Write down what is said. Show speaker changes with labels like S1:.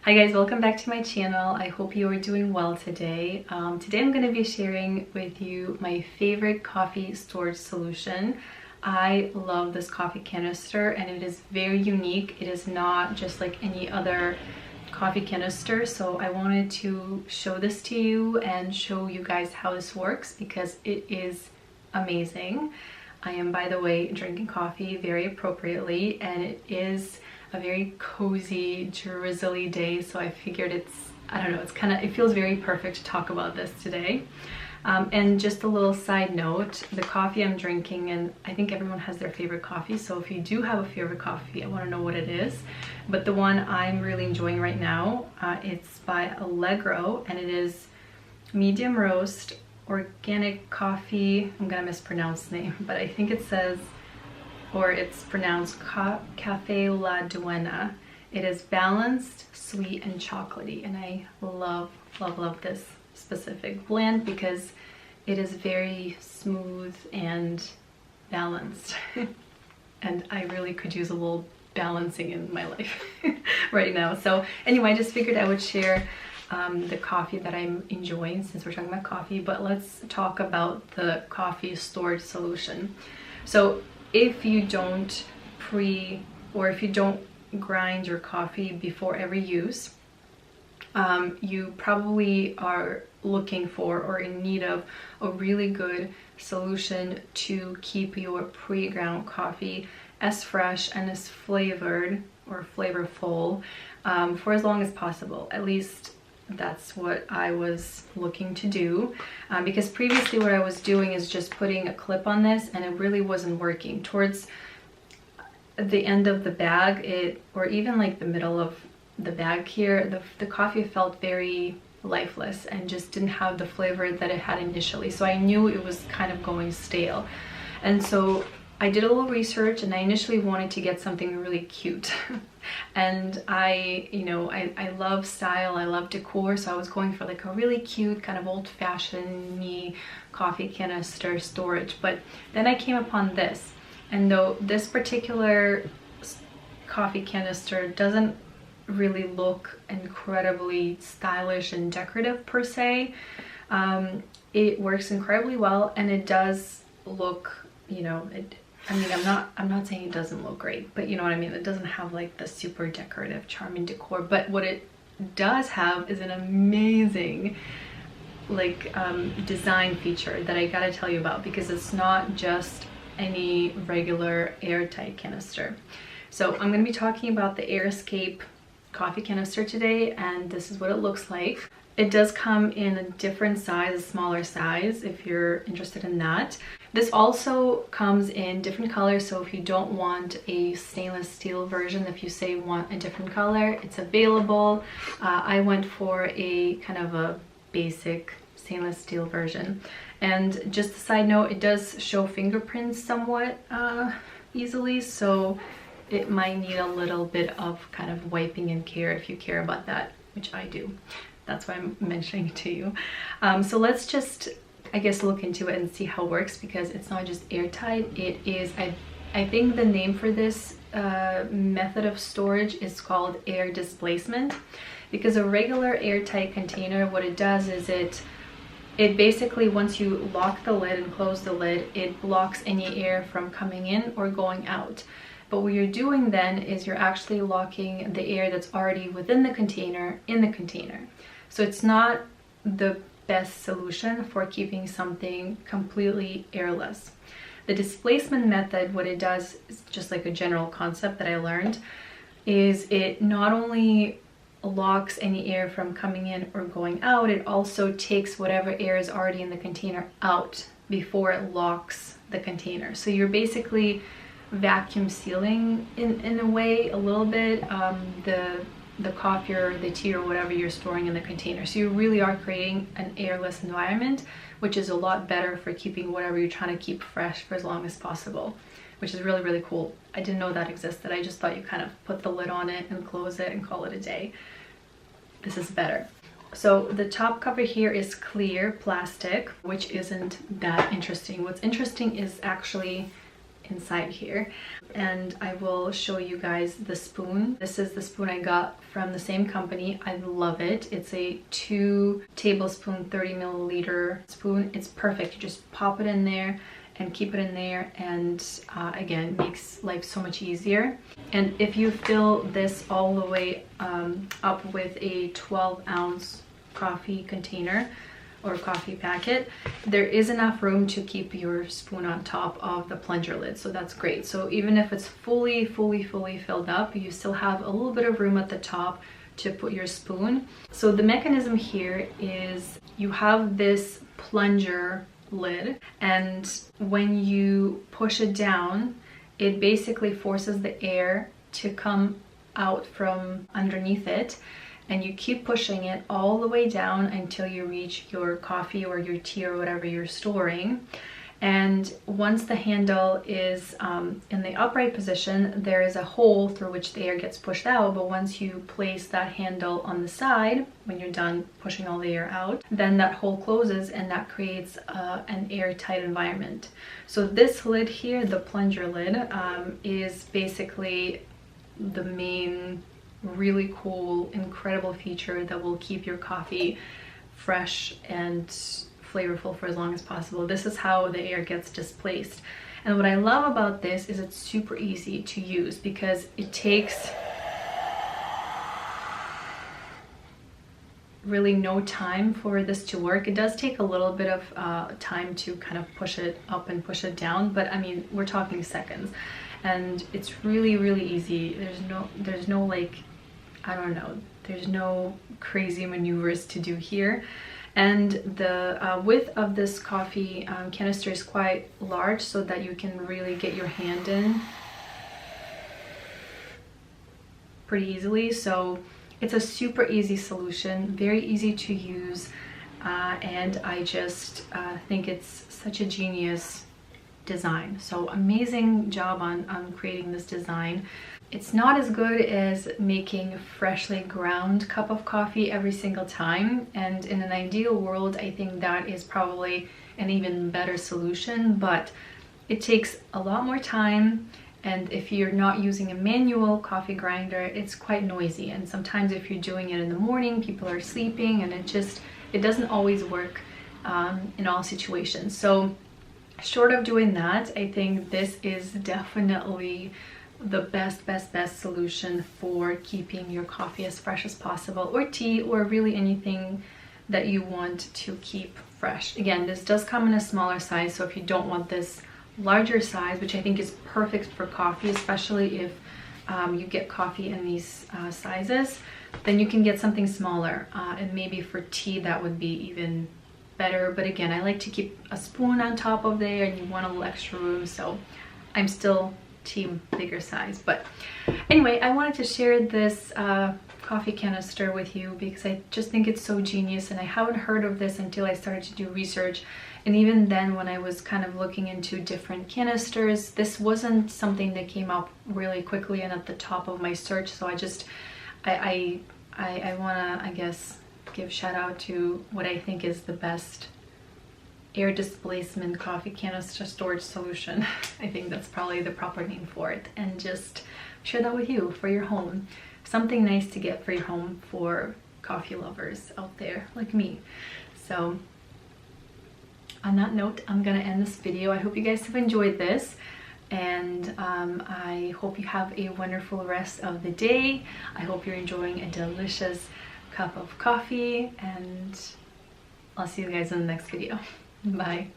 S1: Hi guys, welcome back to my channel. I hope you are doing well today. Today I'm going to be sharing with you my favorite coffee storage solution. I love this coffee canister and it is very unique. It is not just like any other coffee canister, so I wanted to show this to you and show you guys how this works because it is amazing. I am, by the way, drinking coffee very appropriately, and it is a very cozy, drizzly day, so I figured it feels very perfect to talk about this today. And just a little side note, the coffee I'm drinking, and I think everyone has their favorite coffee, so if you do have a favorite coffee, I want to know what it is. But the one I'm really enjoying right now, it's by Allegro, and it is medium roast organic coffee. I'm gonna mispronounce the name, but I think it says, or it's pronounced Cafe La Duena. It is balanced, sweet, and chocolatey, and I love this specific blend because it is very smooth and balanced. And I really could use a little balancing in my life right now. So anyway, I just figured I would share the coffee that I'm enjoying since we're talking about coffee, but let's talk about the coffee storage solution. So if you don't if you don't grind your coffee before every use, you probably are looking for or in need of a really good solution to keep your pre-ground coffee as fresh and as flavored or flavorful for as long as possible. At least that's what I was looking to do, because previously what I was doing is just putting a clip on this and it really wasn't working. Towards the end of the bag, or even like the middle of the bag here, the coffee felt very lifeless and just didn't have the flavor that it had initially. So I knew it was kind of going stale. And so I did a little research and I initially wanted to get something really cute. And I love style, I love decor, so I was going for like a really cute kind of old-fashioned coffee canister storage. But then I came upon this, and though this particular coffee canister doesn't really look incredibly stylish and decorative per se, it works incredibly well, and it does look, I'm not saying it doesn't look great, but you know what I mean. It doesn't have like the super decorative, charming decor, but what it does have is an amazing design feature that I gotta tell you about, because it's not just any regular airtight canister. So I'm gonna be talking about the Air Escape coffee canister today, and this is what it looks like. It does come in a different size, a smaller size, if you're interested in that. This also comes in different colors, so if you don't want a stainless steel version, if you say want a different color, it's available. I went for a kind of a basic stainless steel version. And just a side note, it does show fingerprints somewhat easily, so it might need a little bit of kind of wiping and care if you care about that, which I do. That's why I'm mentioning it to you. So let's just, I guess, look into it and see how it works, because it's not just airtight. It is, I think the name for this method of storage is called Air Displacement, because a regular airtight container, what it does is it basically, once you lock the lid and close the lid, it blocks any air from coming in or going out. But what you're doing then is you're actually locking the air that's already within the container in the container. So it's not the best solution for keeping something completely airless. The displacement method, what it does is just like a general concept that I learned, is it not only locks any air from coming in or going out, it also takes whatever air is already in the container out before it locks the container. So you're basically vacuum sealing in a way a little bit the coffee or the tea or whatever you're storing in the container. So you really are creating an airless environment, which is a lot better for keeping whatever you're trying to keep fresh for as long as possible, which is really, really cool. I didn't know that existed. I just thought you kind of put the lid on it and close it and call it a day. This is better. So the top cover here is clear plastic, which isn't that interesting. What's interesting is actually inside here. And I will show you guys the spoon. This is the spoon I got from the same company. I love it. It's a 2 tablespoon 30 milliliter spoon. It's perfect. You just pop it in there and keep it in there, and again, makes life so much easier. And if you fill this all the way up with a 12-ounce coffee container or coffee packet, there is enough room to keep your spoon on top of the plunger lid, so that's great. So even if it's fully filled up, you still have a little bit of room at the top to put your spoon. So the mechanism here is you have this plunger lid, and when you push it down, it basically forces the air to come out from underneath it, and you keep pushing it all the way down until you reach your coffee or your tea or whatever you're storing. And once the handle is in the upright position, there is a hole through which the air gets pushed out. But once you place that handle on the side, when you're done pushing all the air out, then that hole closes, and that creates an airtight environment. So this lid here, the plunger lid, is basically the main really cool, incredible feature that will keep your coffee fresh and flavorful for as long as possible. This is how the air gets displaced. And what I love about this is it's super easy to use because it takes really no time for this to work. It does take a little bit of time to kind of push it up and push it down, but I mean, we're talking seconds, and it's really easy. There's no like, I don't know, there's no crazy maneuvers to do here. And the width of this coffee canister is quite large, so that you can really get your hand in pretty easily. So it's a super easy solution, very easy to use, and I just think it's such a genius design. So amazing job on creating this design. It's not as good as making freshly ground cup of coffee every single time, and in an ideal world I think that is probably an even better solution, but it takes a lot more time, and if you're not using a manual coffee grinder, it's quite noisy, and sometimes if you're doing it in the morning, people are sleeping, and it doesn't always work in all situations. So short of doing that, I think this is definitely the best solution for keeping your coffee as fresh as possible, or tea, or really anything that you want to keep fresh. Again, this does come in a smaller size, so if you don't want this larger size, which I think is perfect for coffee, especially if you get coffee in these sizes, then you can get something smaller, and maybe for tea that would be even better. But again, I like to keep a spoon on top of there, and you want a little extra room, so I'm still team bigger size. But anyway, I wanted to share this coffee canister with you because I just think it's so genius, and I haven't heard of this until I started to do research. And even then, when I was kind of looking into different canisters, this wasn't something that came up really quickly and at the top of my search. So I want to, I guess, give shout out to what I think is the best air displacement coffee canister storage solution. I think that's probably the proper name for it, and just share that with you for your home. Something nice to get for your home for coffee lovers out there like me. So on that note, I'm gonna end this video. I hope you guys have enjoyed this, and I hope you have a wonderful rest of the day. I hope you're enjoying a delicious cup of coffee, and I'll see you guys in the next video. Bye.